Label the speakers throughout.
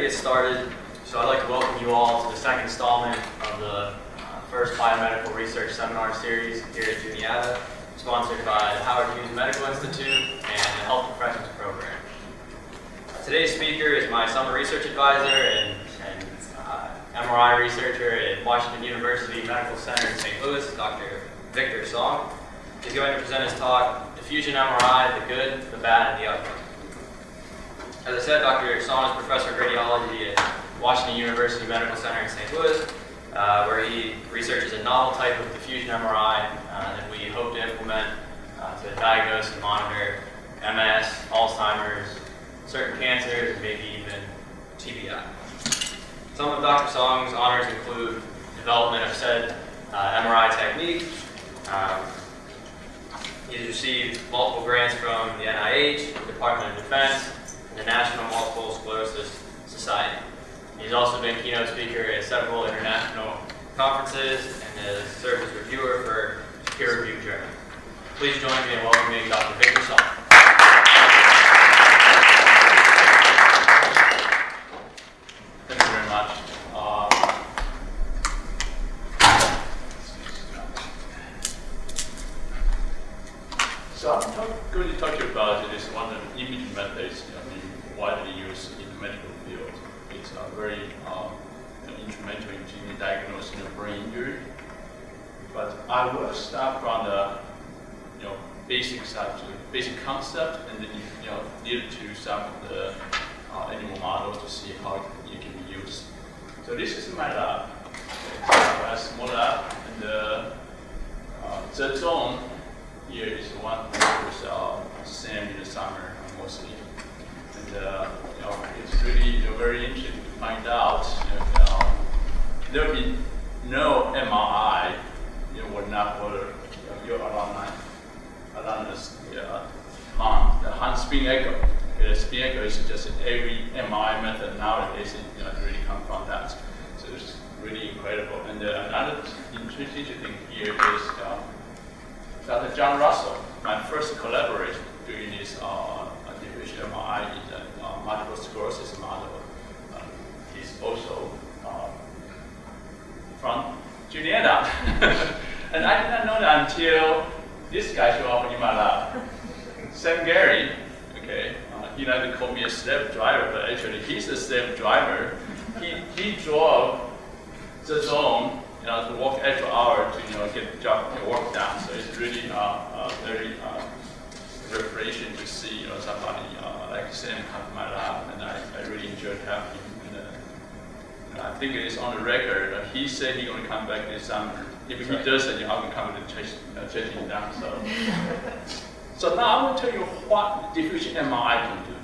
Speaker 1: get started. So I'd like to welcome you all to the second installment of the first Biomedical Research Seminar Series here at Juniata, sponsored by the Howard Hughes Medical Institute and the Health Professions Program. Today's speaker is my summer research advisor and MRI researcher at Washington University Medical Center in St. Louis, Dr. Victor Song. He's going to present his talk, Diffusion MRI, the good, the bad, and the ugly. As I said, Dr. Song is professor of radiology at Washington University Medical Center in St. Louis, where he researches a novel type of diffusion MRI that we hope to implement to diagnose and monitor MS, Alzheimer's, certain cancers, and maybe even TBI. Some of Dr. Song's honors include development of said MRI technique. He's received multiple grants from the NIH, the Department of Defense, and the National Multiple Sclerosis Society. He's also been keynote speaker at several international conferences and has served as reviewer for peer-reviewed journals. Please join me in welcoming Dr. Victor Song.
Speaker 2: Thank you very much. So I'm going to talk to you about this one of the imaging methods being widely used in the medical field. It's very instrumental in diagnosing brain injury. But I will start from the basic concept, and then lead to some of the animal models to see how it can be used. So this is my lab. It's a small lab, and the zone here is the one that was same in the summer mostly. And it's really very interesting to find out there will be no MRI would not for your alumni the Hans spin echo. The spin echo is just every MRI method nowadays. It really comes from that. So it's really incredible. And another interesting thing here is Dr. John Russell, my first collaborator doing this diffusion MRI in the multiple sclerosis model. He's also from Juniata. And I did not know that until this guy showed up in my lab. Sam Gary, okay, he liked to call me a slave driver, but actually he's a slave driver. He drove the zone to walk extra hour to get the job work done. So it's really very refreshing to see somebody like Sam come to my lab, and I really enjoyed having him. And I think it is on the record. He said he's going to come back this summer. If he doesn't, I'm going to come to chase him down. So now I'm going to tell you what diffusion MRI can do.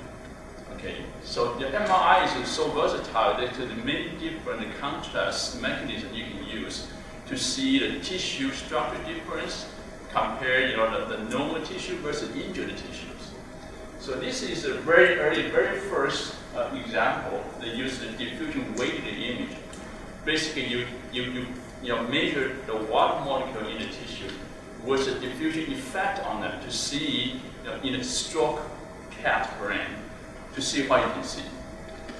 Speaker 2: Okay, so the MRI is so versatile that there are many different contrast mechanisms you can use to see the tissue structure difference, compare the normal tissue versus injured tissues. So this is a very first example that uses the diffusion weighted image. Basically, you measure the water molecule in the tissue with the diffusion effect on them to see in a stroke cat brain to see what you can see.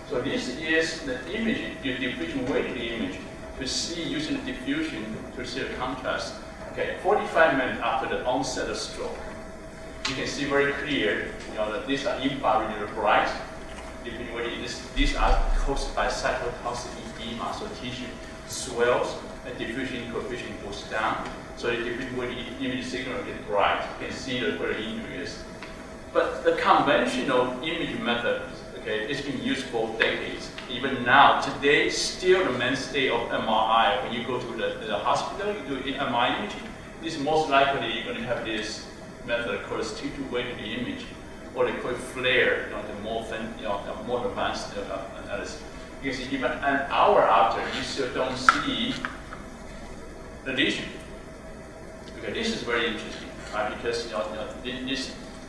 Speaker 2: So this is the imaging, the diffusion weighted image to see using the diffusion to see the contrast. Okay, 45 minutes after the onset of stroke, you can see very clear that these are infrared bright. These are caused by cytotoxic edema, so tissue swells and diffusion coefficient goes down. So the diffusion image signal gets bright. You can see where the injury is. But the conventional imaging method, okay, it's been used for decades. Even now, today, still the mainstay of MRI. When you go to the hospital, you do MRI imaging. This most likely you're going to have this method called tissue weighted image, or they call it FLAIR, the more advanced analysis. You can see even an hour after, you still don't see the lesion. Okay, this is very interesting, right? Because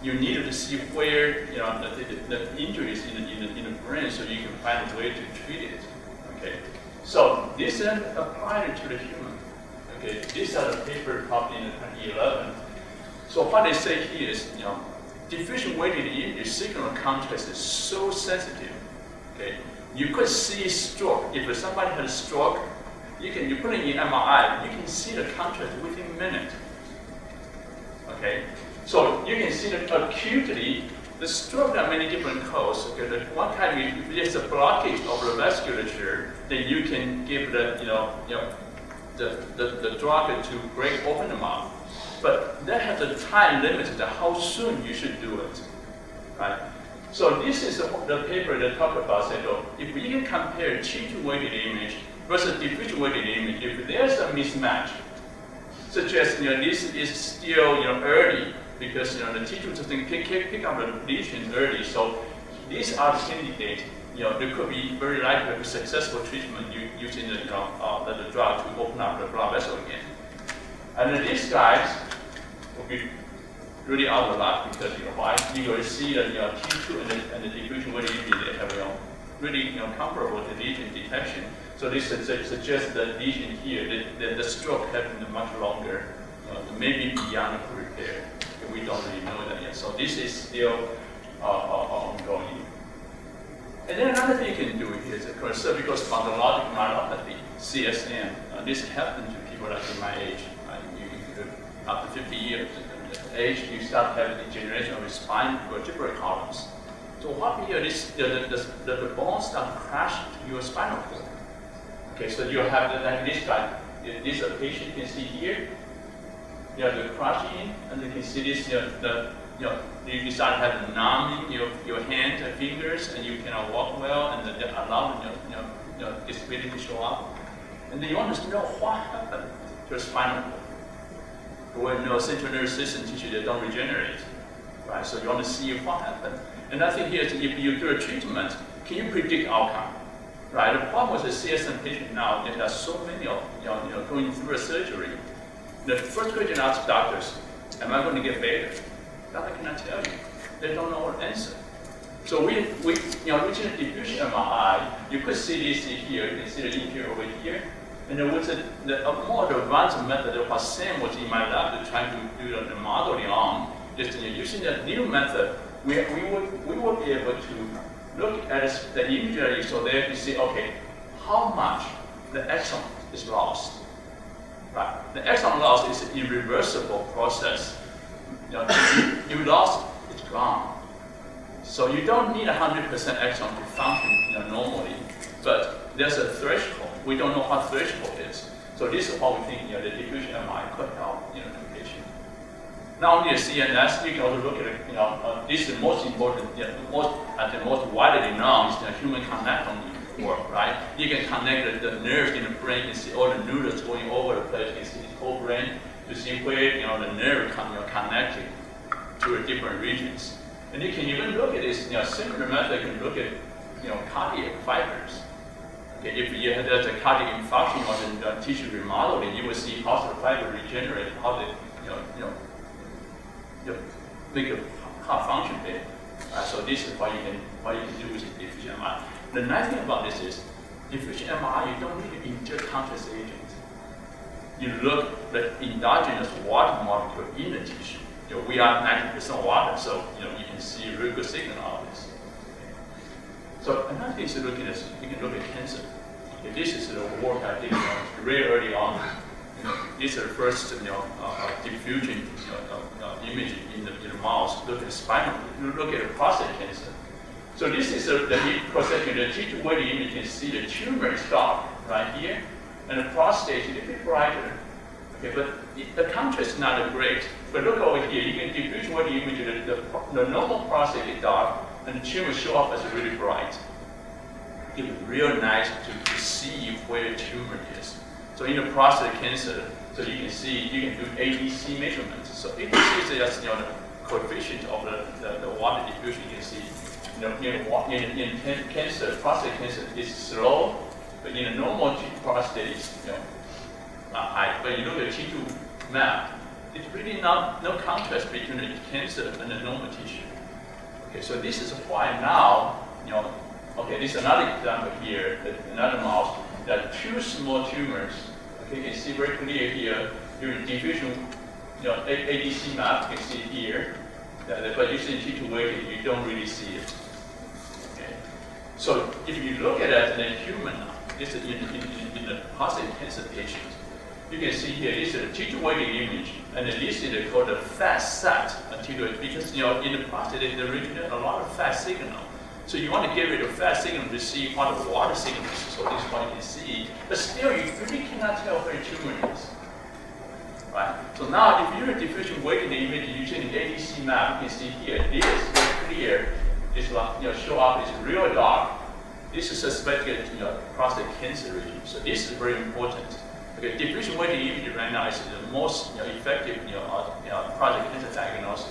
Speaker 2: you need to see where the injury is in the brain, so you can find a way to treat it. Okay, so this is applied to the human. Okay, these are the paper published in 2011. So what they say here is, diffusion weighted image signal contrast is so sensitive Okay, you could see stroke. If somebody had a stroke, you put it in MRI, you can see the contrast within a minute. Okay, so you can see that acutely, the stroke there are many different causes. Okay, the one kind if there's a blockage of the vasculature, then you can give the the drug to break open the mouth. But that has a time limit to how soon you should do it, right? So this is the paper that talked about, said, oh, if we can compare tissue-weighted image versus diffusion-weighted image, if there's a mismatch, suggests this is still early because the tissue doesn't pick up the lesion early. So these are the candidates. There could be very likely a successful treatment using the drug to open up the blood vessel again. And then these guys will be really out of luck because why? You will see that T2 and the diffusion weighted image they have really comparable to lesion detection. So this suggests that lesion here, the stroke happened much longer, maybe beyond the repair. We don't really know that yet. So this is still ongoing. And then another thing you can do here is, of course, cervical spondylotic myelopathy, CSM. This happens to people like in my age. After 50 years of age, you start having degeneration of the spine vertebral columns. So what here is the bones start crash to your spinal cord. Okay, so you have like this guy. This patient you can see here. You have the crushing, and you can see this. You start having numbing your hands and fingers, and you cannot walk well, and then allow disability to show up. And then you want to know what happened to the spinal cord. When central nervous system tissue they don't regenerate, right? So you want to see what happened. And I think here, if you do a treatment, can you predict outcome, right? The problem with the CSM patient now, there are so many of going through a surgery. The first question I ask doctors, am I going to get better? Doctor cannot tell you. They don't know what answer. So we using a diffusion MRI, you could see this here, you can see the interior over here. And there was a more advanced method of what Sam was in my lab trying to do the modeling on. Just using that new method, we would be able to look at the imagery so there you see, okay, how much the axon is lost. Right? The axon loss is an irreversible process. You lost, it's gone. So you don't need 100% axon to function normally, but there's a threshold. We don't know what threshold is. So this is what we think the diffusion MRI could help the patient. Not only the CNS, you can also look at this is the most important, the most widely known is the human connectome work, right? You can connect the nerves in the brain and see all the neurons going over the place. You can see the whole brain to see where the nerve connected to the different regions. And you can even look at this similar method. You can look at cardiac fibers. Okay, if you have the cardiac infarction or the tissue remodeling, you will see how the fiber regenerate, how they make a heart function better. So this is what you can do with the diffusion MRI. The nice thing about this is, diffusion MRI, you don't need to inject contrast agent. You look at the endogenous water molecule in the tissue. We are 90% water, so you can see a really good signal out of this. So another thing is looking at, you can look at cancer. Okay, this is the work I did very early on. This is the first diffusion image in the mouse. Look at the spinal. Look at the prostate cancer. So this is the cross-section. The T2 weighted image, you can see the tumor is dark right here, and the prostate is a little bit brighter. Okay, but the contrast is not great. But look over here. You can diffusion weighted image. The normal prostate is dark, and the tumor show up as really bright. It's real nice to see where the tumor is. So in the prostate cancer, so you can see, you can do ADC measurements. So ADC is just the coefficient of the water diffusion. You can see, in cancer, prostate cancer is slow, but in a normal prostate, it's not high. But you look at T2 map, it's really no contrast between the cancer and the normal tissue. Okay, so this is why now, okay, this is another example here, another mouse. There are two small tumors. Okay, you can see very clear here during diffusion, ADC map, you can see it here. But using T2 weighted, you don't really see it. Okay. So if you look at it in a human, this is in the prostate cancer patient, you can see here, this is a tissue weighted image, and this is called the fat sac anterior, because in the prostate there is a lot of fat signal. So you want to get rid of fat signal to see what the water signal is, so this is what you can see. But still, you really cannot tell where the tumor is. Right? So now, if you're a diffusion weighted image using the ADC map, you can see here, this is very clear. This show up is real dark. This is suspected prostate cancer region. So this is very important. Okay, diffusion weighted image right now is the most effective prostate cancer diagnosis.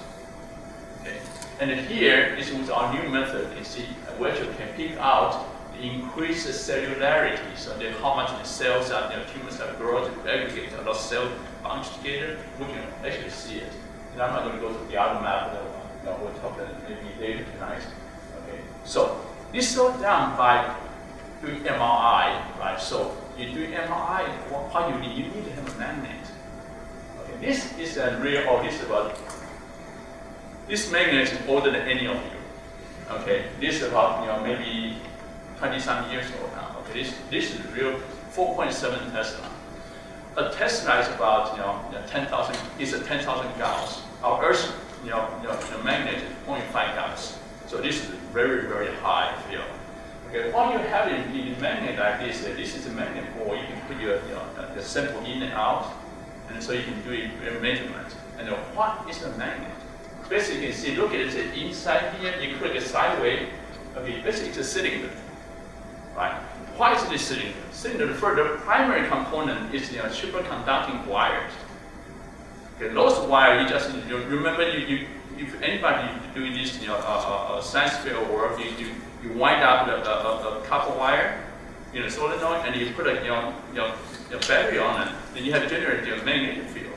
Speaker 2: Okay. And here, this is our new method. You can see we actually can pick out the increased cellularity, so how much the cells are, tumors are growing to aggregate, a lot of cells bunch together. We can actually see it. And I'm not going to go to the other map that we'll talk about maybe later tonight. Okay. So this is all done by doing MRI, right? So you do MRI, what you need? You need to have a magnet. Okay. This is a real, this is about. This magnet is older than any of you. Okay, this is about maybe 20-some years old now. Okay, this is real 4.7 Tesla. A Tesla is about 10,000. It's a 10,000 gauss. Our Earth the magnet is 0.5 gauss. So this is very very high field. Okay, what you have in a magnet like this, this is a magnet ball. You can put your the sample in and out, and so you can do a measurement. And what is a magnet? Basically, you can see, look at it inside here, you click it sideways. Okay, basically it's a cylinder, right? Why is it a cylinder? Cylinder, for the primary component is superconducting wires. Okay, those wires, you just remember, if anybody doing this science field work, you wind up a copper wire in a solenoid, and you put a battery on it, then you have to generate a magnetic field.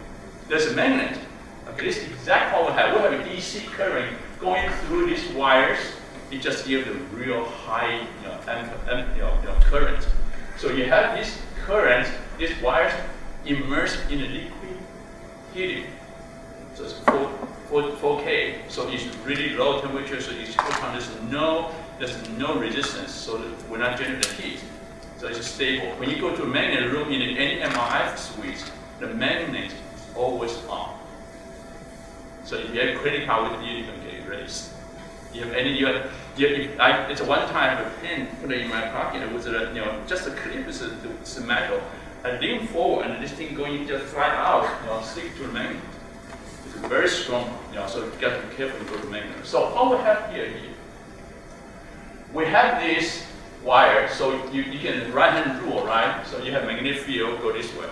Speaker 2: There's a magnet. Okay, this is exactly what we have. We have a DC current going through these wires. It just gives a real high current. So you have this current, these wires immersed in a liquid helium. So it's 4K. So it's really low temperature. So it's there's no resistance. So we're not generating heat. So it's stable. When you go to a magnet room in any MRI suite, the magnet is always on. So if you have a credit card with you, you can get erased. You have any, it's a one-time I have a pen put it in my pocket. It was just a clip. It's a metal. I lean forward and this thing going just fly out. Stick to the magnet. It's very strong. So you got to be careful to go to the magnet. So what we have here, we have this wire. So you can right-hand rule, right? So you have magnetic field go this way.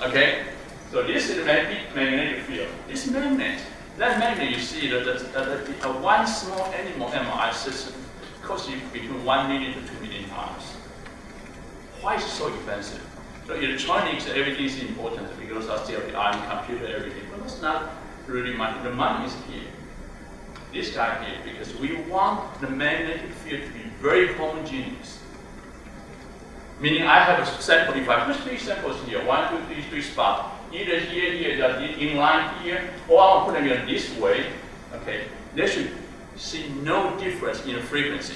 Speaker 2: Okay. So this is the magnetic field. This magnet, that magnet you see, one small animal MRI system costs you between 1 million to 2 million dollars. Why is it so expensive? So electronics, everything is important because of the computer, everything. But it's not really money. The money is here. This guy here, because we want the magnetic field to be very homogeneous. Meaning I have a sample, if I put 3 samples here, 1, 2, 3, 3 spots, either here, in line here, or I'll put them in this way, okay, they should see no difference in the frequency.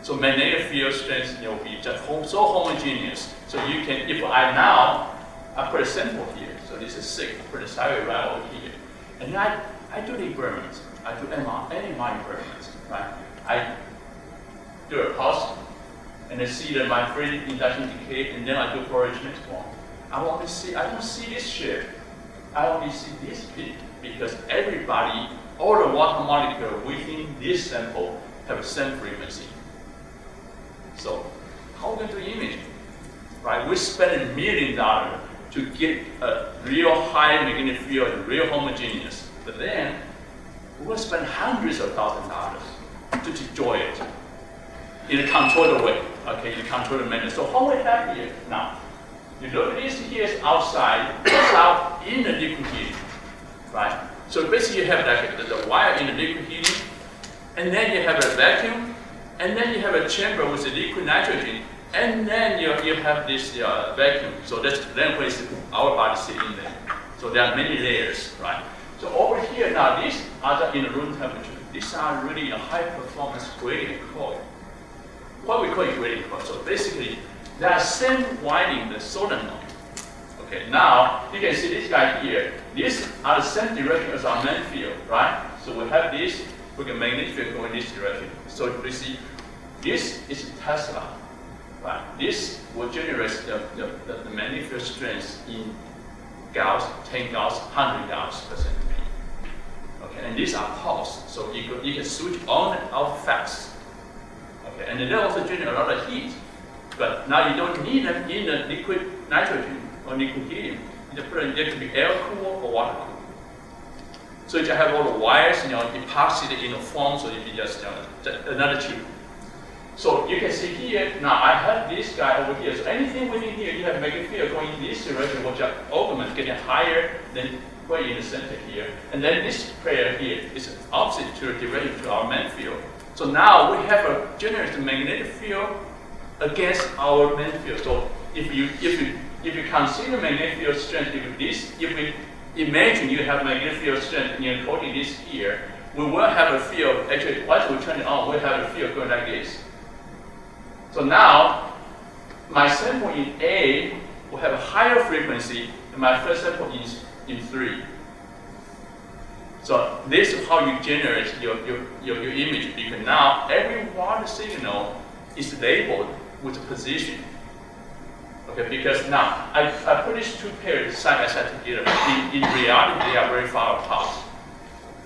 Speaker 2: So magnetic field strength will be just so homogeneous. So you can, if I put a sample here, so this is 6, put a sideways right over here. And then I do the experiments. I do NMR experiments, right? I do a pulse, and then see that my free induction decay, and then I do Fourier transform. I don't see this shape. I only see this peak because everybody, all the water molecules within this sample have the same frequency. So how are we going to image? Right? We spend $1 million to get a real high magnetic field, real homogeneous. But then we will spend hundreds of thousands of dollars to enjoy it in a controlled way. Okay, in a controlled manner. So what we have here now? You look at this here is outside, it's out in the liquid helium, right? So basically you have like the wire in the liquid helium, and then you have a vacuum, and then you have a chamber with the liquid nitrogen, and then you have this vacuum. So that's then where our body sit in there. So there are many layers, right? So over here now, these are in the room temperature. These are really a high performance gradient coil. what we call a gradient curve. So basically, they are same widening the solenoid. Okay, now you can see this guy here. These are the same direction as our main field, right? So we have this, we can magnetic field going this direction. So you see, this is Tesla, right? This will generate the magnetic field strength in Gauss, 10 Gauss, 100 Gauss per centimeter. Okay, and these are pulse, so you can switch on and off fast. Okay, and they also generate a lot of heat, but now you don't need them in the liquid nitrogen or liquid helium. They can be air cooled or water cooled. So you have all the wires, epoxied in a foam, so you can just another tube. So you can see here, now I have this guy over here. So anything within here, you have magnetic field going in this direction, which are augment, getting higher than way in the center here. And then this pair here is opposite to the direction to our main field. So now we have a generated magnetic field against our main field. So if you consider magnetic field strength, if we imagine you have magnetic field strength and you're quoting this here, we will have a field, actually once we turn it on, we'll have a field going like this. So now, my sample in A will have a higher frequency, and my first sample is in 3. So this is how you generate your image, because now every water signal is labeled with a position. Okay, because now I put these two pairs side by side together. In reality, they are very far apart.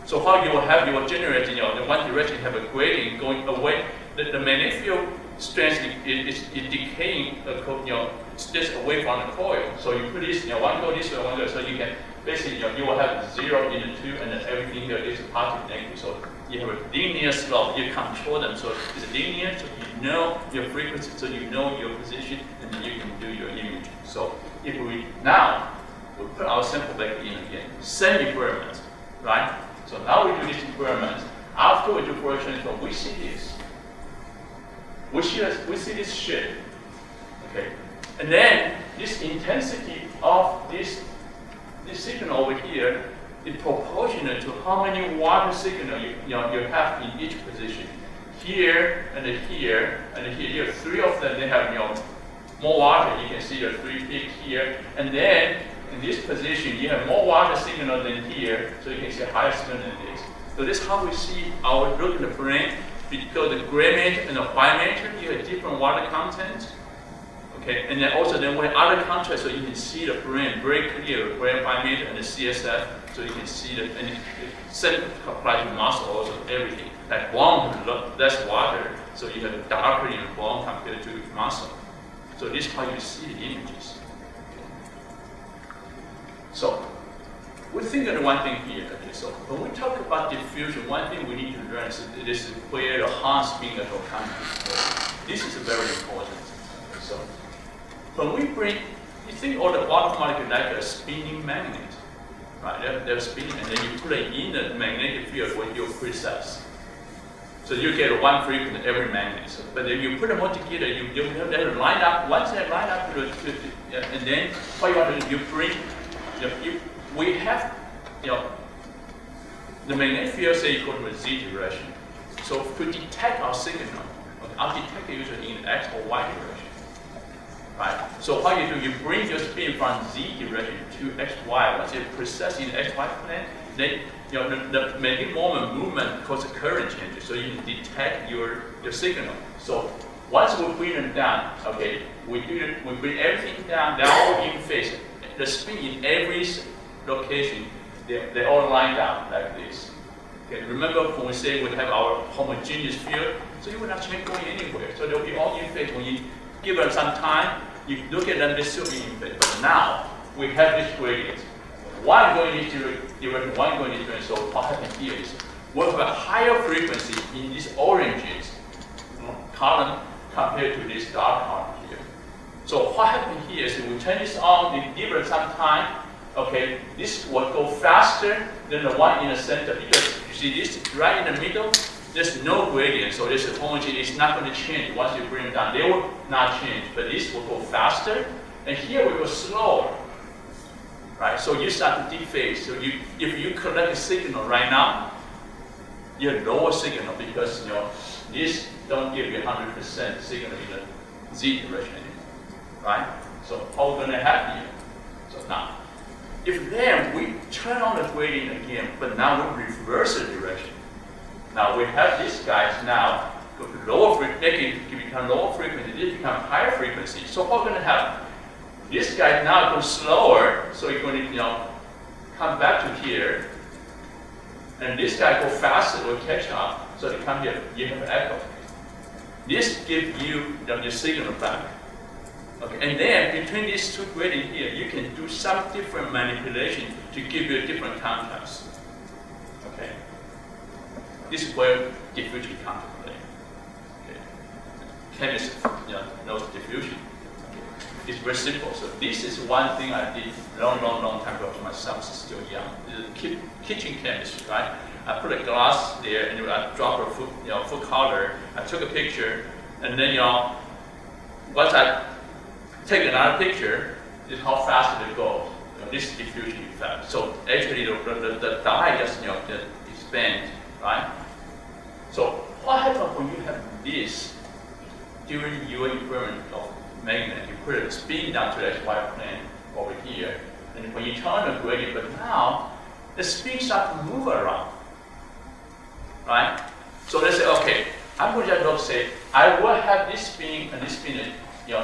Speaker 2: So how you will generate, the one direction have a gradient going away. The magnetic field strength is decaying, just away from the coil. So you put this, one go this way, one go, so you can basically, you will have 0 in the 2, and then everything here is positive, negative. So you have a linear slope. You control them, so it's linear. So you know your frequency, so you know your position, and then you can do your image. So if we put our sample back in again, same experiment, right? So now we do this experiment. After we do Fourier transform, we see this. We see this shape, okay? And then this intensity of this signal over here is proportional to how many water signal you have in each position. Here and here and here. You have 3 of them. They have more water. You can see the 3 peaks here. And then in this position, you have more water signal than here, so you can see higher signal than this. So this is how we see our look at the brain. Because the gray matter and the white matter, you have different water content. Okay, and then also then we have other contrast, so you can see the brain very clear, gray, white matter, and the CSF, so you can see the, and the same applies to muscle also, everything. Like bone has less water, so you have darker in the bone compared to muscle. So this is how you see the images. So we think of one thing here. Okay, so when we talk about diffusion, one thing we need to learn is this is where the Hans finger comes from. This is very important. Okay, so when we bring, you think all the water molecule like a spinning magnet, right? They're spinning, and then you put it in the magnetic field with your precise. So you get one frequency every magnet. So, but if you put them all together, you have them line up. Once they line up, and then what you want to do, you bring. We have, the magnetic field is equal to a z direction. So to detect our signal, I'll detect it usually in x or y direction, right? So what you do, you bring your spin from z direction to x, y. Once you process in the x, y plane, then the magnetic moment movement causes current changes, so you can detect your signal. So once we bring them down, okay, we bring everything down. They're all in phase. The spin in every location, they all lined up like this. Okay, remember when we say we have our homogeneous field, so you will not change going anywhere. So they'll be all in phase. When you give them some time, you look at them, they still be in phase. But now we have this gradient. One going in this direction, one going in this direction. So what happens here is we have a higher frequency in these oranges column compared to this dark column here. So what happens here is we turn this on, we give it some time. Okay, this will go faster than the one in the center, because you see this right in the middle, there's no gradient, so this homogeneous is not going to change once you bring it down. They will not change, but this will go faster, and here we go slower, right? So you start to dephase. So if you collect a signal right now, you have lower signal because this don't give you 100% signal in the Z direction anymore, right? So how we're going to have here? So now, if then we turn on the gradient again, but now we reverse the direction. Now we have these guys now go to lower frequency, they become lower frequency, this become higher frequency. So what we're going to have? This guy now goes slower, so you're going to come back to here, and this guy go faster, will catch up, so they come here, you have an echo. This gives you your signal back. Okay, and then between these two gradients here, you can do some different manipulation to give you a different contrast. Okay, this is where diffusion comes into play. Okay, chemists knows diffusion. It's very simple. So this is one thing I did long time ago when my son was still young. This is kitchen chemistry, right? I put a glass there and I drop a food color. I took a picture, and then once I take another picture, is how fast it goes. This is diffusion effect. So actually the dye just expand, right? So what happens when you have this during your experiment of magnet? You put a spin down to the XY plane over here, and when you turn the gradient, but now the spin starts to move around, right? So let's say, okay, I'm going to just say I will have this spin and this spin.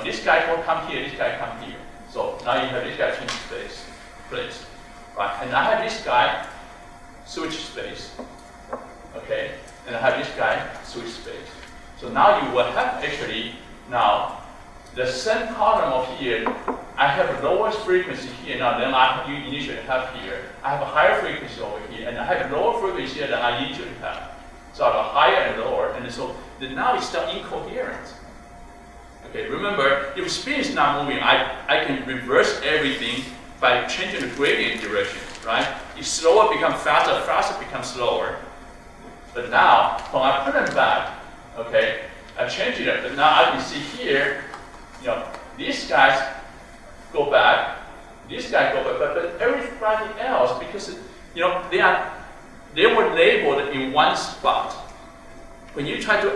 Speaker 2: This guy will come here, this guy come here. So now you have this guy change place, right? And I have this guy switch space, okay? And I have this guy switch space. So now you will have actually now the same column of here. I have the lowest frequency here now than you initially have here. I have a higher frequency over here, and I have lower frequency here than I usually have. So I have a higher and lower, and so now it's still incoherent. Okay, remember, if spin is not moving, I can reverse everything by changing the gradient direction, right? If slower becomes faster, faster becomes slower. But now, when I put them back, okay, I change it up. But now I can see here, these guys go back, this guy go back, but everybody else, because they were labeled in one spot. When you try to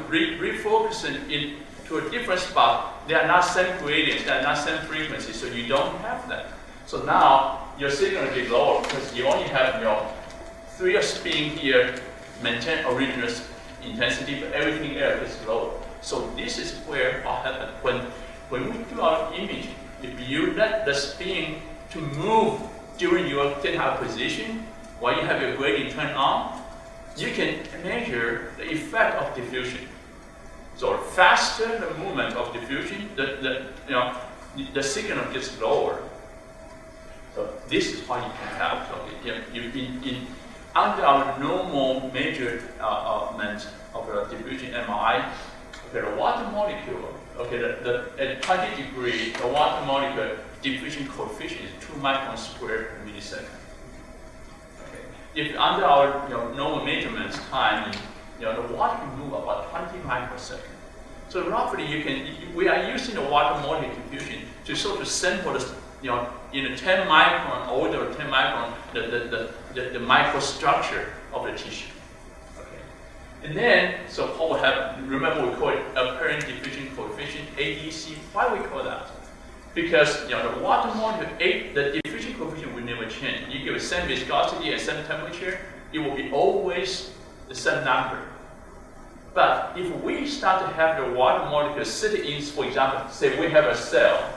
Speaker 2: refocus it to a different spot, they are not same gradients, they are not same frequency, so you don't have that. So now your signal will be lower because you only have 3 spin here, maintain original intensity, but everything else is lower. So this is where what happens when we do our imaging. If you let the spin to move during your data acquisition while you have your gradient turned on, you can measure the effect of diffusion. So faster the movement of diffusion, the signal gets lower. So this is what you can have. So under our normal measurement of the diffusion MRI, okay, the water molecule, okay, at 20 degrees, the water molecule diffusion coefficient is 2 microns squared per millisecond. Okay. If under our normal measurements time, the water can move about 20 microseconds. So roughly, we are using the water molecule diffusion to sort of sample the, in a 10 micron order, 10 micron, the microstructure of the tissue. Okay. And then, so what will happen? Remember, we call it apparent diffusion coefficient, ADC. Why we call that? Because the water molecule, the diffusion coefficient will never change. You give the same viscosity and same temperature, it will be always the same number. But if we start to have the water molecule sit in, for example, say we have a cell.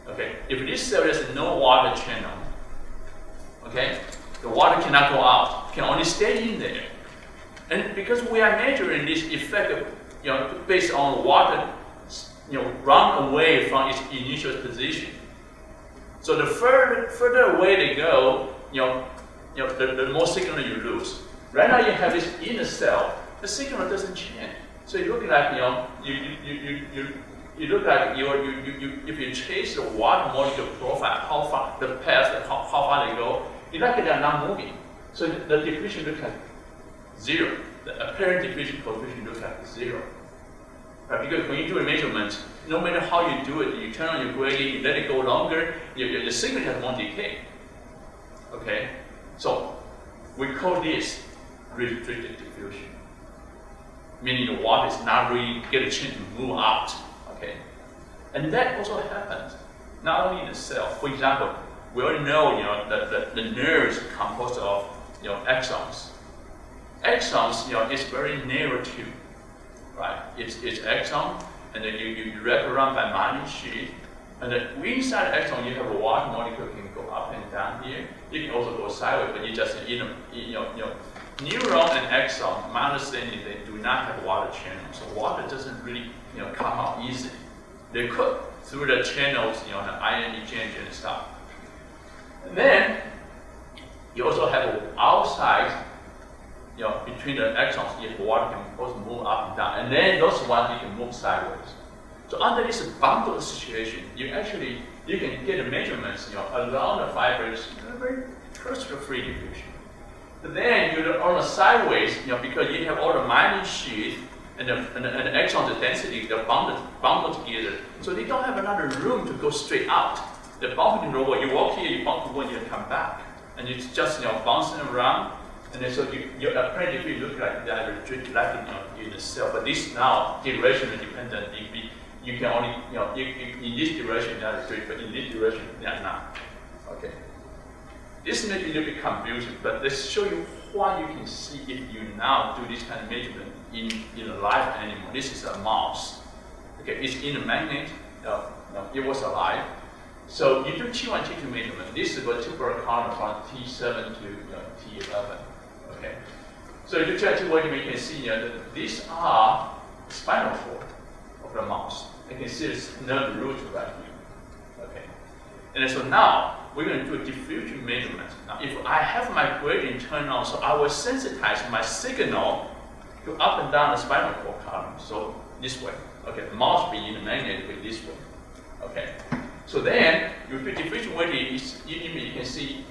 Speaker 2: Okay, if this cell has no water channel, okay, the water cannot go out, can only stay in there. And because we are measuring this effect of, based on water, run away from its initial position. So the further away they go, the more signal you lose. Right now you have this inner cell. The signal doesn't change. So you look like you look like if you chase the water molecule profile, how far the path, how far they go, you like they are not moving. So the diffusion looks like 0. The apparent diffusion coefficient looks like 0. Right? Because when you do a measurement, no matter how you do it, you turn on your gradient, you let it go longer, the signal just won't decay. Okay, so we call this restricted diffusion. meaning the water is not really get a chance to move out. Okay, and that also happens not only in the cell. For example, we all know, the nerves composed of, axons. Axons, is very narrow tube, right? It's axon, and then you wrap around by myelin sheath, and then inside the axon you have a water molecule can go up and down here. You can also go sideways, but you just neuron and axon. My understanding, they do not have water channels, so water doesn't really come out easily. They could through the channels, the ion exchange and stuff. And then you also have outside, between the axons, if water can both move up and down, and then those ones you can move sideways. So under this bundled situation, you can get the measurements, around the fibers, very close to the free diffusion. But then on the sideways, because you have all the myelin sheath and the axon, the density, they're bundled together, so they don't have another room to go straight out. The bumping robot, you walk here, you bump one, you come back, and it's just bouncing around, and then so your apparently look like that in the cell. But this now direction dependent. You can only in this direction that is great, but in this direction they are not. Okay. This may be a little bit confusing, but let's show you what you can see if you now do this kind of measurement in a live animal. This is a mouse. Okay, it's in a magnet. It was alive. So you do T1, T2 measurement. This is a tubular column from T7 to T11. Okay. So you do T1, T2 measurement, you can see that these are spinal cord of the mouse. You can see this nerve root right here. Okay. And so now we're going to do a diffusion measurement. Now, if I have my gradient turned on, so I will sensitize my signal to up and down the spinal cord column. So this way. Okay. The mouse be in the magnet way this way. Okay. So then, you do diffusion weighting, you can see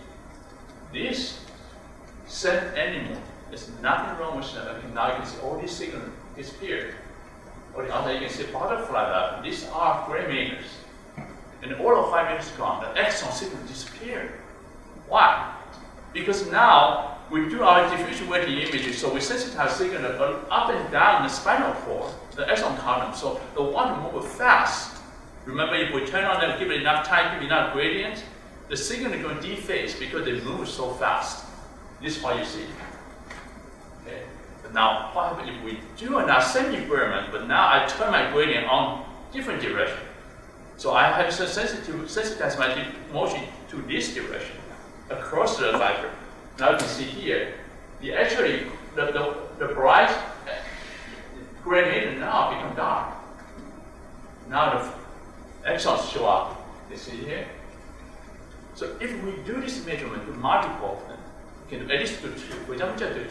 Speaker 2: this same animal. There's nothing wrong with them. Okay, now you can see all these signals disappear. On the other, you can see butterfly left. These are gray matters. And all of 5 minutes gone, the axon signal disappeared. Why? Because now we do our diffusion weighting images, so we sensitize signal up and down the spinal cord, the axon column, so the one move fast. Remember, if we turn on them, give it enough time, give it enough gradient, the signal is going to dephase because they move so fast. This is what you see. Okay. But now, what happens if we do a same experiment, but now I turn my gradient on different direction? So I have to sensitize my motion to this direction across the fiber. Now you can see here, the bright gray matter now become dark. Now the axons show up. You see here? So if we do this measurement with multiple, we can at least do 2. For example, just do 2,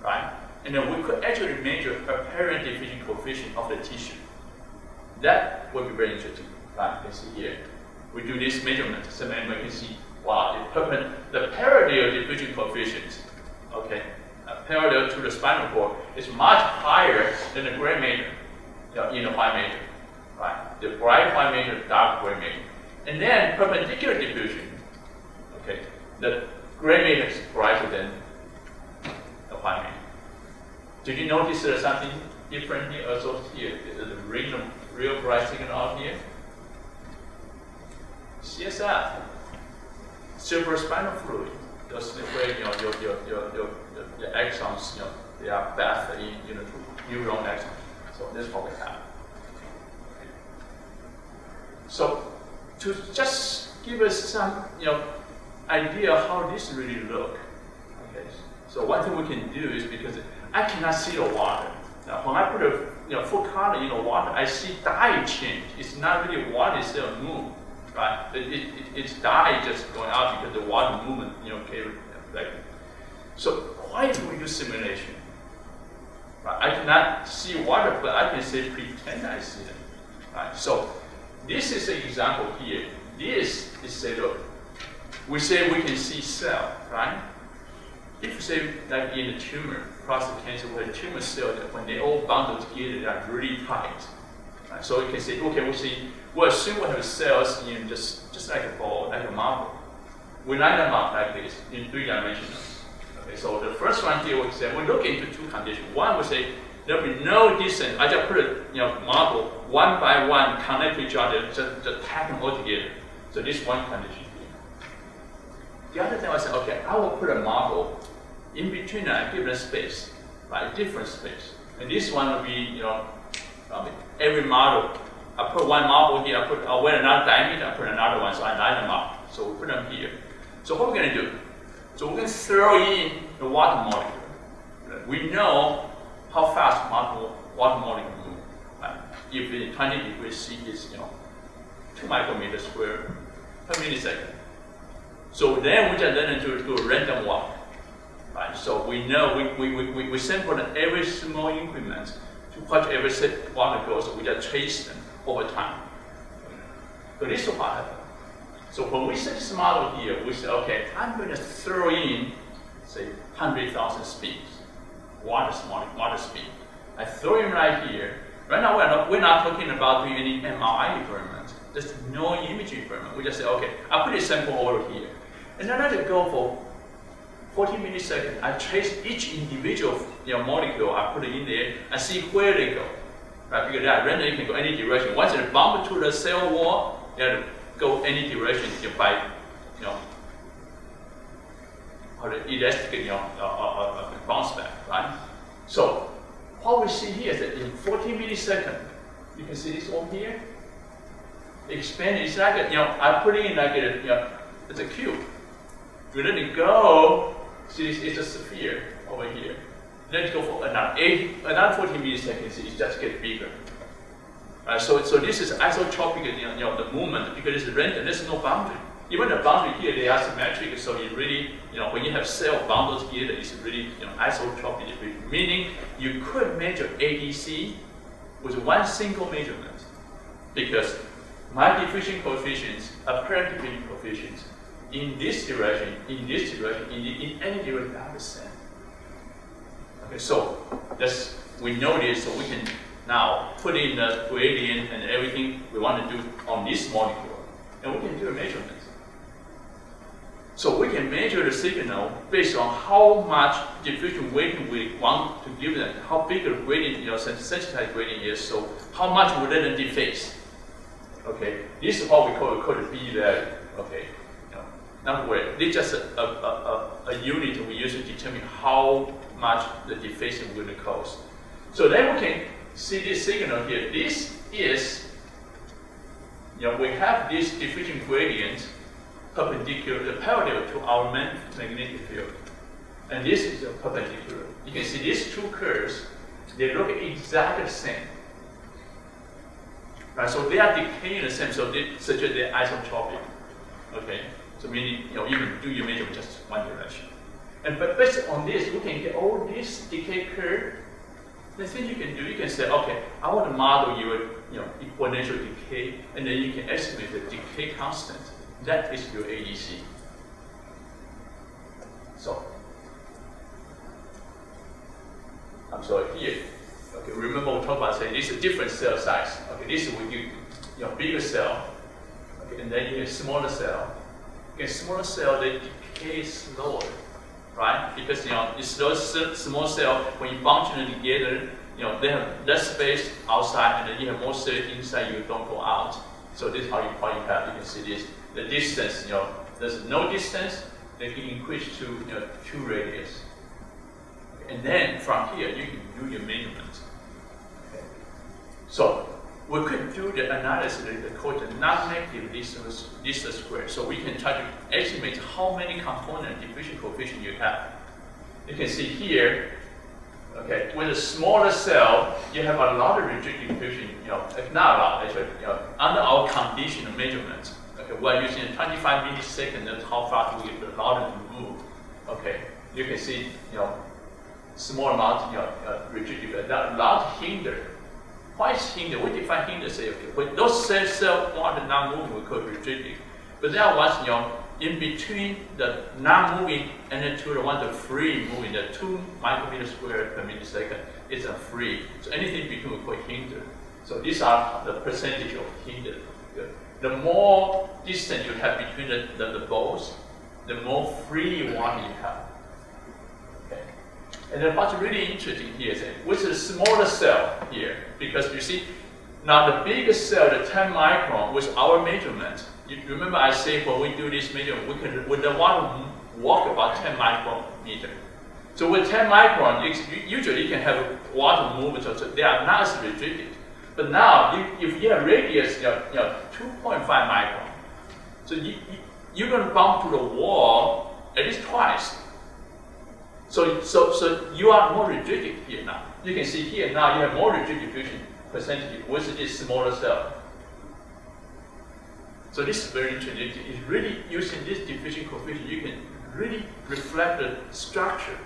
Speaker 2: right? And then we could actually measure apparent diffusion coefficient of the tissue. That would be very interesting. Right? You can see here. We do this measurement, so then we can see, wow, the parallel diffusion coefficient, okay, parallel to the spinal cord is much higher than the gray matter, in the white matter. Right? The bright white matter, dark gray matter. And then perpendicular diffusion, okay, the gray matter is brighter than the white matter. Did you notice there's something different here? Also here, the real bright signal out here. CSF, cerebrospinal fluid. Those where your axons, they are bathed in neuron axons. So this is what we have. So to just give us some idea of how this really look. Okay. So one thing we can do is, because I cannot see the water. Now when I put a full color in the water, I see dye change. It's not really water itself move, right? It's dye just going out because the water movement, like. So why do we do simulation? Right? I cannot see water, but I can say pretend I see them. Right? So this is an example here. This is say, look, we say we can see cell, right? If you say like in a tumor, prostate cancer, where the tumor cells, when they all bundle together, they are really tight. Right? So you can say, okay, we'll assume we have cells in just like a ball, like a marble. We line them up like this in 3 dimensions. Okay, so the first one here we say we look into 2 conditions. One, we say there'll be no distance. I just put a model one by one connect to each other, just tag them all together. So this one condition here. The other thing I said, okay, I will put a model in between a given space, right? Different space. And this one will be, every model. I put one model here, I wear another diameter, I put another one, so I line them up. So we put them here. So what we're going to do? So we're going to throw in the water molecule. We know how fast water molecule move. Right? If the 20 degrees C is 2 micrometers square per millisecond. So then we just learn to do a random walk. Right? So we know we sample every small increment to whatever water goes, we just trace them over time. So this is what happens. So when we set this model here, we say, okay, I'm going to throw in, say, 100,000 speeds, water speed. I throw in right here. Right now, we're not talking about doing any MRI experiment. There's no imaging experiment. We just say, okay, I put a sample over here. And then I let it go for 40 milliseconds. I trace each individual molecule, I put it in there, and see where they go. Right? Because that randomly can go any direction. Once it bumps to the cell wall, they go any direction by, or the elastic, bounce back, right? So what we see here is that in 40 milliseconds, you can see this over here. Expand. It's like I put it in like it's a cube. You let it go. See, it's a sphere over here. Let it go for another 40 milliseconds. It just gets bigger. So this is isotropic, the movement, because it's random. There's no boundary. Even the boundary here, they are symmetric. So it really, when you have cell bounded together, it's really, isotropic. Meaning you could measure ADC with one single measurement, because my diffusion coefficients, apparent diffusion coefficients, in this direction, in any direction, are the same. Okay, so we know this, so we can now put in the gradient and everything we want to do on this molecule, and we can do a measurement. So we can measure the signal based on how much diffusion weighting we want to give them, how big the gradient, sensitized gradient is, so how much we let them dephase. Okay, this is what we call the B value. Okay, not where it's just a unit we use to determine how much the dephasing will cost. So then we can see this signal here. This is, we have this diffusion gradient perpendicular, parallel to our magnetic field, and this is perpendicular. You can see these two curves; they look exactly the same. Right, so they are decaying the same, so they suggest they're isotropic. Okay, so meaning you can do your measurement just one direction. But based on this, you can get all this decay curve. The thing you can do, you can say, okay, I want to model your exponential decay, and then you can estimate the decay constant. That is your ADC. So, I'm sorry, here. Okay, remember we talked about saying this is a different cell size. Okay, this is when you bigger cell, okay, and then you have smaller cell. Okay, smaller cell they decay slower, right? Because it's those small cell when you bunch them together, they have less space outside, and then you have more space inside. You don't go out. So this is how you have. You can see this. The distance, there's no distance. They can increase to 2 radius. And then from here, you can do your measurements. Okay. So we could do the analysis called the non-negative distance square. So we can try to estimate how many component diffusion coefficient you have. You can see here, okay, with a smaller cell, you have a lot of restricted diffusion, not a lot actually, under our conditional measurements. Okay, we're using 25 milliseconds, that's how fast we allow them to move. Okay, you can see, small amount, restricted, that large hinder. Why is hinder? We define hinder, say, okay, when those cells want the non-moving, we call it restricted. But there was, in between the non-moving and then to the one the free moving, the 2 micrometers squared per millisecond, it's a free. So anything between we call hinder. So these are the percentage of hinder. The more distance you have between the balls, the more free water you have. Okay. And then what's really interesting here is with the smaller cell here, because you see, now the biggest cell, the 10 micron, with our measurement, you remember I say when we do this measurement, we don't want to walk about 10 micrometer. So with 10 micron, usually you can have water movement, so they are not as restricted. But now, if you have radius, 2.5 micron, so you're going to bump to the wall at least twice. So you are more restricted here now. You can see here now you have more rigid diffusion percentage with this smaller cell. So this is very interesting. It's really using this diffusion coefficient, you can really reflect the structure,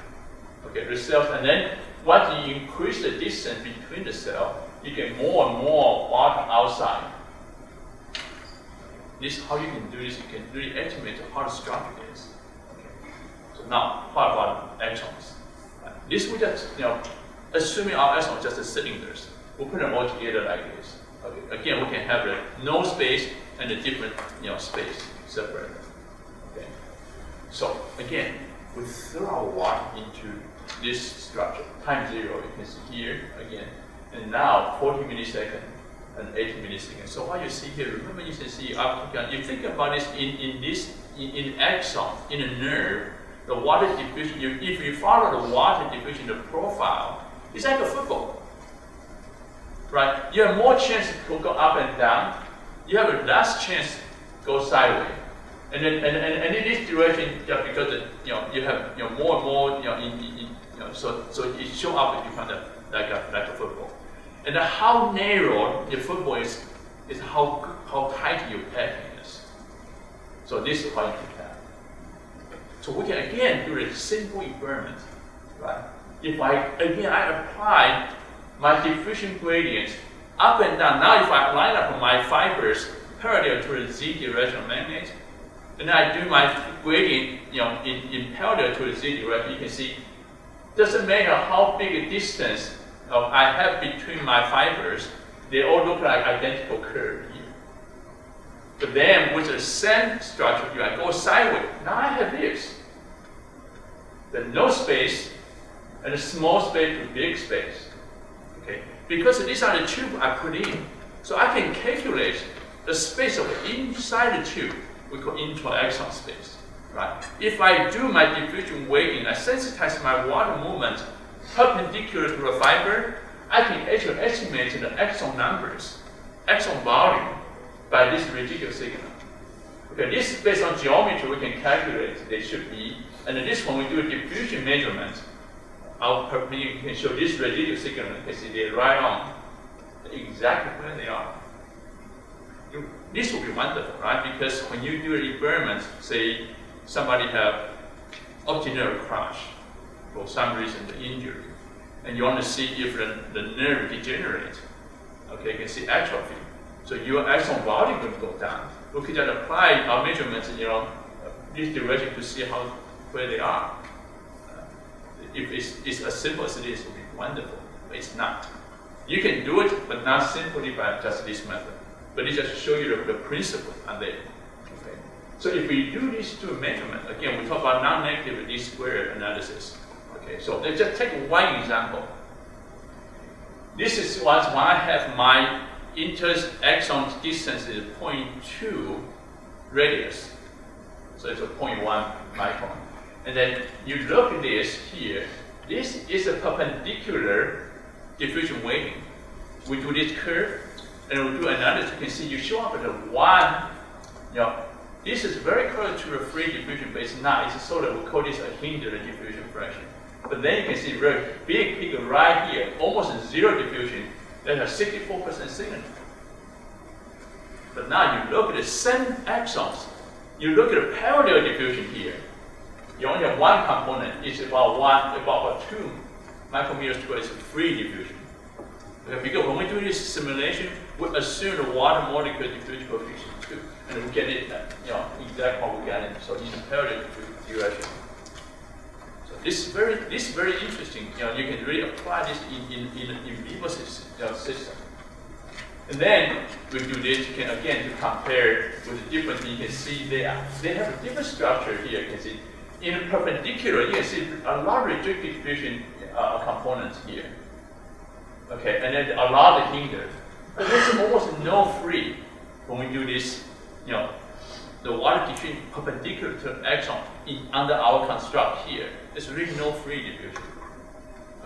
Speaker 2: okay, the cells, and then once you increase the distance between the cell, you get more and more water outside. This is how you can do this. You can really estimate how the structure is. So now, what about exons? This we just, assuming our exons are just cylinders, we'll put them all together like this. Okay. Again, we can have the no space and the different, space separate. Okay. So again, we throw our water into this structure, time 0, you can see here again, and now 40 milliseconds and 80 milliseconds. So what you see here, remember you can see, you think about this in axon, in a nerve, the water diffusion, if you follow the water diffusion, the profile, it's like a football, right? You have more chance to go up and down. You have a less chance to go sideways. And then, and in this direction, because you have more and more, so it show up in front of like a football. And then how narrow the football is how tight your packing is. So this is how you can tell. So we can again do a simple experiment, right? If I apply my diffusion gradient up and down. Now if I line up my fibers parallel to the z direction magnet, and I do my gradient in parallel to the z direction, you can see doesn't matter how big a distance I have between my fibers, they all look like identical curve here. But then with the same structure, if I go sideways, now I have this. The no space and a small space to big space. Okay? Because these are the tube I put in. So I can calculate the space of inside the tube, we call intra-axon space. Right? If I do my diffusion weighting, I sensitize my water movement perpendicular to the fiber, I can actually estimate the axon numbers, axon volume, by this residual signal. Okay, this is based on geometry we can calculate they should be, and then this one we do a diffusion measurement. You can show this residual signal, you can see they're right on exactly where they are. This will be wonderful, right? Because when you do an experiment, say somebody have optic crash for some reason, the injury, and you want to see if the nerve degenerates. Okay, you can see atrophy. So your axon volume will go down. We could just apply our measurements, this direction to see where they are. If it's as simple as it is, it would be wonderful. But it's not. You can do it, but not simply by just this method. But it just show you the principle are there. Okay. So if we do these two measurements, again, we talk about non-negative least square analysis. Okay, so let's just take one example. This is when I have my inter-axon distance is 0.2 radius. So it's a 0.1 micron. And then you look at this here. This is a perpendicular diffusion weighting. We do this curve, and we do analysis. You can see you show up at a 1. This is very close to a free diffusion, but it's not. It's sort of, we call this a hindered diffusion fraction. But then you can see very big peak right here, almost zero diffusion. That's a 64% signature. But now you look at the same axons. You look at the parallel diffusion here. You only have one component. It's about 2 micrometers squared is free diffusion. Okay, because when we do this simulation, we assume the water molecule diffusion coefficient 2, and we get it, exactly what we got in. So in parallel direction. So this is very interesting. You can really apply this in vivo system. And then we do this again to compare with the difference. You can see they have a different structure here. You can see in perpendicular, you can see a lot of restricted diffusion components here. Okay, and then a lot of hinder. But there's almost no free when we do this, the water diffusion perpendicular to axon under our construct here. There's really no free diffusion.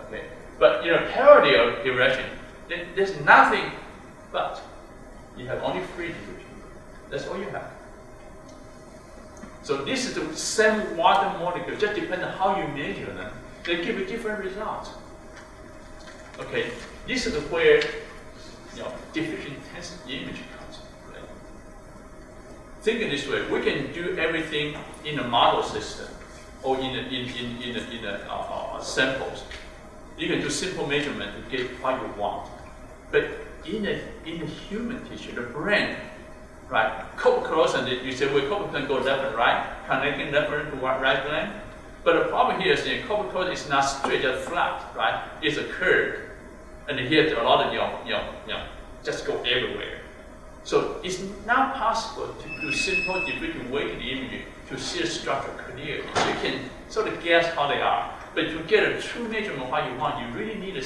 Speaker 2: Okay, but parallel direction, there's nothing but you have only free diffusion. That's all you have. So this is the same water molecule, just depends on how you measure them. They give you different results. Okay, this is where diffusion intensity image comes into play. Think of this way: we can do everything in a model system or in samples. You can do simple measurement to get what you want, but in the human tissue, the brain, right? Co-closing, you say, well, co-closing go left and right, connecting left brain to right brain. But the problem here is that co-closing is not straight, just flat, right? It's a curve. And here a lot of just go everywhere. So it's not possible to do simple diffusion weighted imaging to see the structure clearly. You can sort of guess how they are, but to get a true measurement of what you want, you really need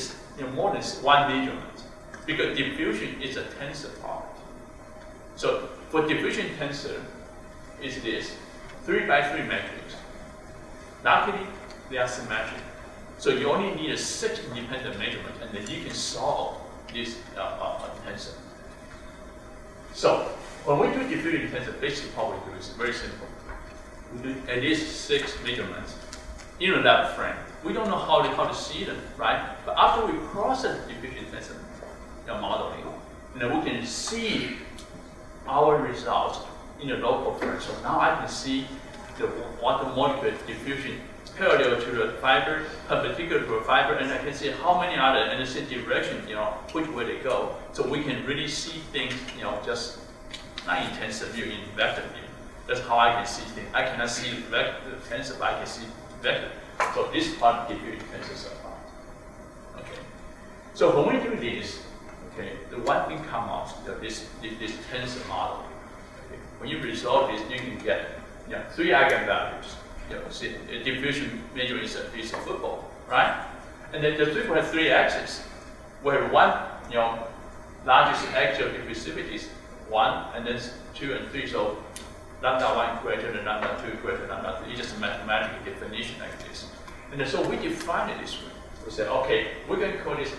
Speaker 2: more than one measurement, because diffusion is a tensor property. So for diffusion tensor, is this 3x3 matrix. Luckily, they are symmetric. So you only need a 6 independent measurement, and then you can solve this tensor. So when we do diffusion tensor, basically what we do is very simple. We do at least 6 measurements in a lab frame. We don't know how to see them, right? But after we process the diffusion tensor modeling, then we can see our results in a local frame. So now I can see the water molecule diffusion parallel to the fiber, perpendicular to the fiber, and I can see how many other, and the same direction, which way they go. So we can really see things, just not in tensor view, in vector view. That's how I can see things. I cannot see the tensor, but I can see vector. So this part diffusion tensors are about. Okay. So when we do this, okay, the one thing comes out, this tensor model. Okay. When you resolve this, you can get 3 eigenvalues. See, a diffusion measurement is a football, right? And then the football has 3 axes, where one, largest actual diffusivity is 1, and then 2 and 3. So lambda 1 greater than lambda 2 greater than lambda 3. It's just a mathematical definition like this. And then so we define it this way. We say, okay, we're going to call this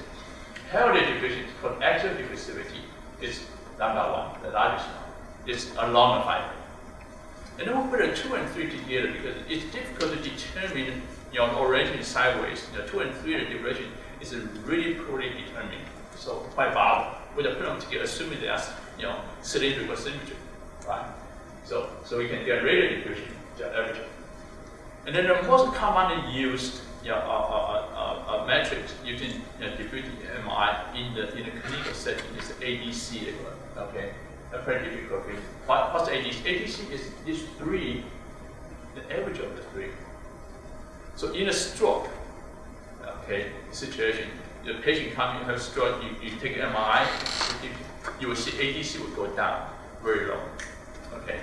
Speaker 2: parallel diffusion called actual diffusivity. It's lambda 1, the largest one. It's along the fiber. And then we put a 2 and 3 together because it's difficult to determine, the origin sideways. 2 and 3, the direction is really poorly determined. So quite bad. We put them together, assuming they are, cylindrical symmetry, right? So we can get radial diffusion, average. And then the most commonly used, metrics using diffusion MRI in the clinical setting is ADC. Okay. A very difficult thing. What's ADC? ADC is these 3, the average of the 3. So in a stroke, okay, situation, the patient comes in, have stroke, you take MRI, you will see ADC will go down very low. Okay.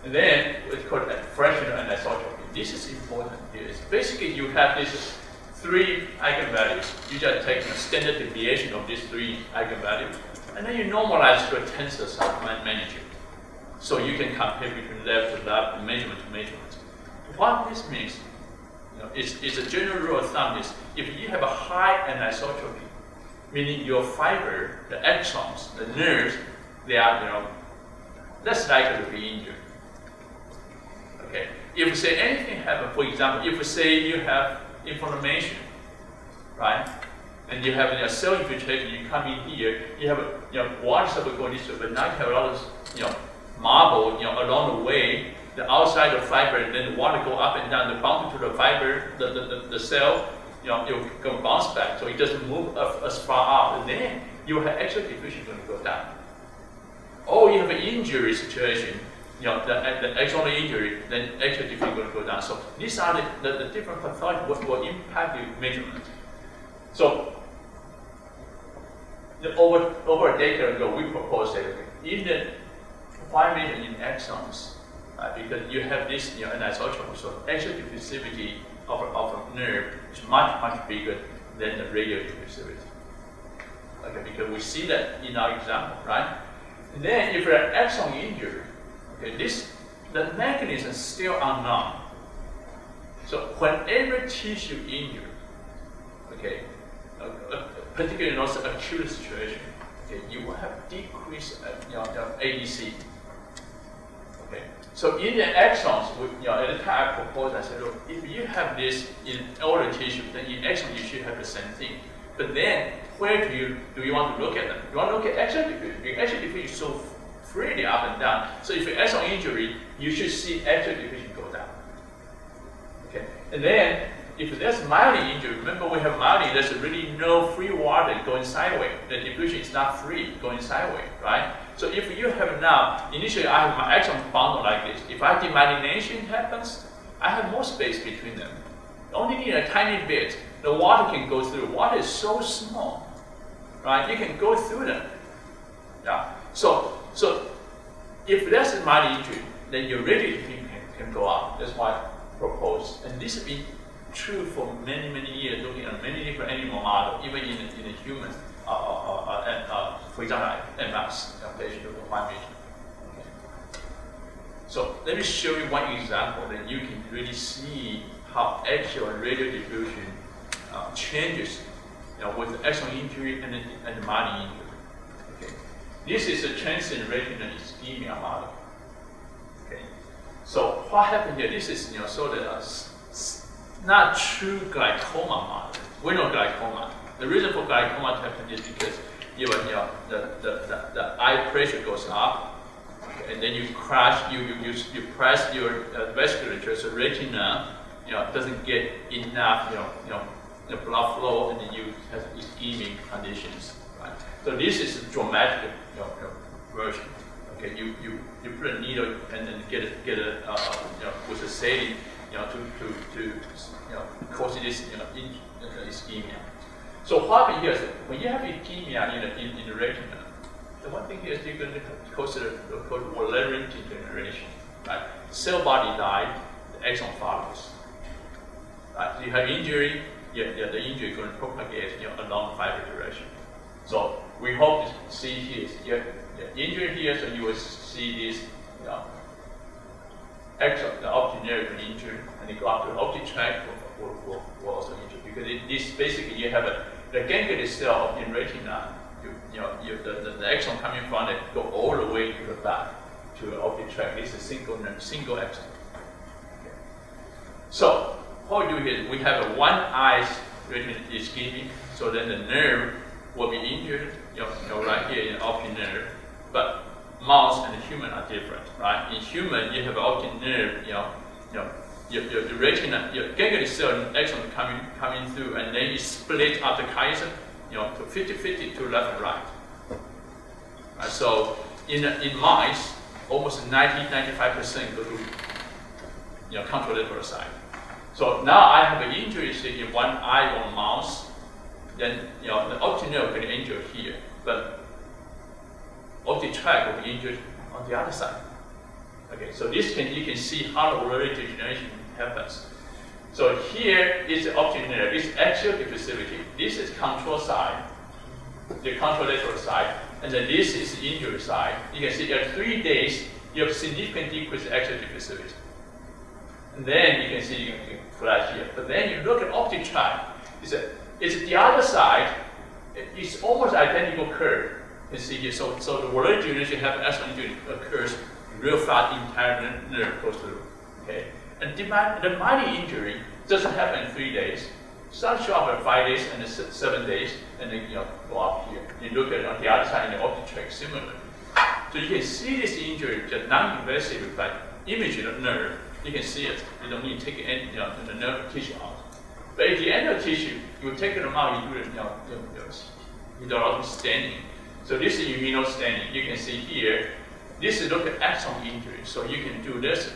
Speaker 2: And then it's called fractional anisotropy. This is important here. It's basically you have these 3 eigenvalues. You just take the standard deviation of these 3 eigenvalues. And then you normalize to a tensor magnitude. So you can compare between lab to lab and measurement to measurement. What this means, it's a general rule of thumb is if you have a high anisotropy, meaning your fiber, the axons, the nerves, they are less likely to be injured. Okay. If you say anything happens, for example, if you say you have inflammation, right? And you have a cell infiltration, you come in here, you have water sample going this way, but now you have a lot of marble along the way, the outside of fiber, and then the water go up and down, the bump into the fiber, the cell, it will go bounce back, so it doesn't move as far up, and then you have actual diffusion going to go down. Or you have an injury situation, the axonal injury, then actual diffusion going to go down. So these are the different pathologies what will impact the measurement. So over a decade ago, we proposed that in the why measure in axons, because you have this anisotropy, so actual diffusivity of a nerve is much bigger than the radio diffusivity. Okay, because we see that in our example, right? And then if an axon injury, okay, the mechanism is still unknown. So whenever tissue injury, okay, particularly in also acute situation, okay, you will have decreased ADC. Okay, so in the axons, at the time I proposed, I said, look, if you have this in all the tissue, then in axon you should have the same thing. But then, where do you want to look at them? You want to look at axial diffusion. Because axial diffusion is so freely up and down. So if you have axon injury, you should see axial diffusion go down. Okay, and then if there's myelin injury, remember we have myelin, there's really no free water going sideways. The diffusion is not free going sideways, right? So if you have now, initially I have my axon bundle like this. If I demyelination happens, I have more space between them. Only need a tiny bit. The water can go through. Water is so small, right? You can go through them. Yeah. So if there's a myelin injury, then your radio diffusion can go up. That's why I propose. And this has been true for many, many years, looking at many different animal models, even in the human, for example, MS, patient with one vision. Okay. So let me show you one example that you can really see how actual radio diffusion changes, with the axon injury and the myelin injury. Okay. This is a transient retinal ischemia model. Okay. So what happened here? This is sort of not true glaucoma model. We know glaucoma. The reason for glaucoma to happen is because the eye pressure goes up, okay, and then you crash, you press your vasculature, so retina doesn't get enough the blood flow, and then you have ischemic conditions. Right? So this is a dramatic version. Okay, you put a needle and then get a with a saline to cause this ischemia. So what happens here is when you have ischemia in the retina, the one thing here is you're going to cause Wallerian degeneration. Right? Cell body died, the axon follows. Right? So you have injury, the injury is going to propagate along fiber direction. So we hope to see here, injury here, so you will see this axon, the optic nerve injury, and you go up to the optic tract will also injure, because this basically you have the ganglion cell in retina. The axon coming from it go all the way to the back to the optic tract. This is single axon. Okay. So what we do here is we have a one eye retina ischemic, so then the nerve will be injured, right here in the optic nerve. But mouse and human are different, right? In human, you have an optic nerve, your retina, your ganglion cell and axon coming through, and then you split up the chiasm, to 50-50 to left and right. So in mice, almost 90-95% go to contralateral side. So now I have an injury in one eye on mouse, then the optic nerve will be injured here, but optic tract will be injured on the other side. Okay, so you can see how the Wallerian degeneration happens. So here is the optic nerve, it's axial diffusivity. This is control side, the contralateral side, and then this is the injury side. You can see at 3 days, you have significant decrease in axial diffusivity. And then you can see you can flash here. But then you look at optic tract, it's the other side, it's almost identical curve. You can see here, so the Wallerian degeneration happens, axon injury occurs real fast, the entire nerve goes through. Okay? And the myelin injury doesn't happen in 3 days. Some show up in 5 days and then 7 days, and then go up here. You look at it on the other side in the optic tract similarly. So you can see this injury just non-invasive by imaging the nerve. You can see it. You don't need to take any the nerve tissue out. But at the end of the tissue, you take them out. You do hydrologic staining. So this is immunostaining. You can see here. This is look at axon injury. So you can do this.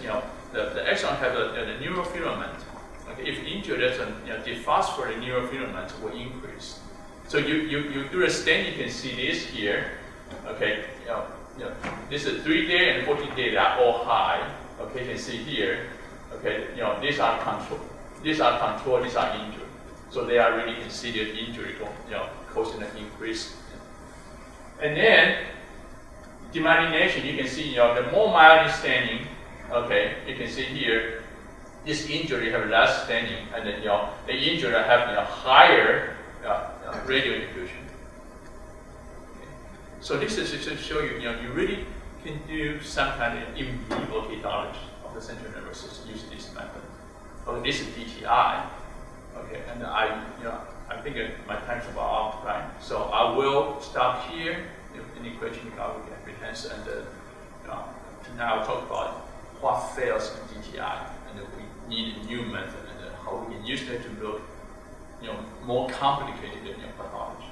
Speaker 2: The axon have the neurofilament. Okay, if injured, that's the phosphorus neurofilament will increase. So you do the stain. You can see this here. Okay, this is 3-day and 14-day. They are all high. Okay, you can see here. Okay, these are control. These are injured. So they are really considered injury, causing an increase. And then demyelination, you can see, the more myelin staining, okay, you can see here, this injury have less staining, and then the injury have higher radio diffusion. Okay. So this is just to show you, you really can do some kind of in vivo pathology of the central nervous system using this method. Okay, this is DTI. Okay, and I think my time's about up, right? So I will stop here. If any question, I will get my hands, and now I'll talk about what fails in DTI, and we need a new method, and how we can use that to look, more complicated pathology.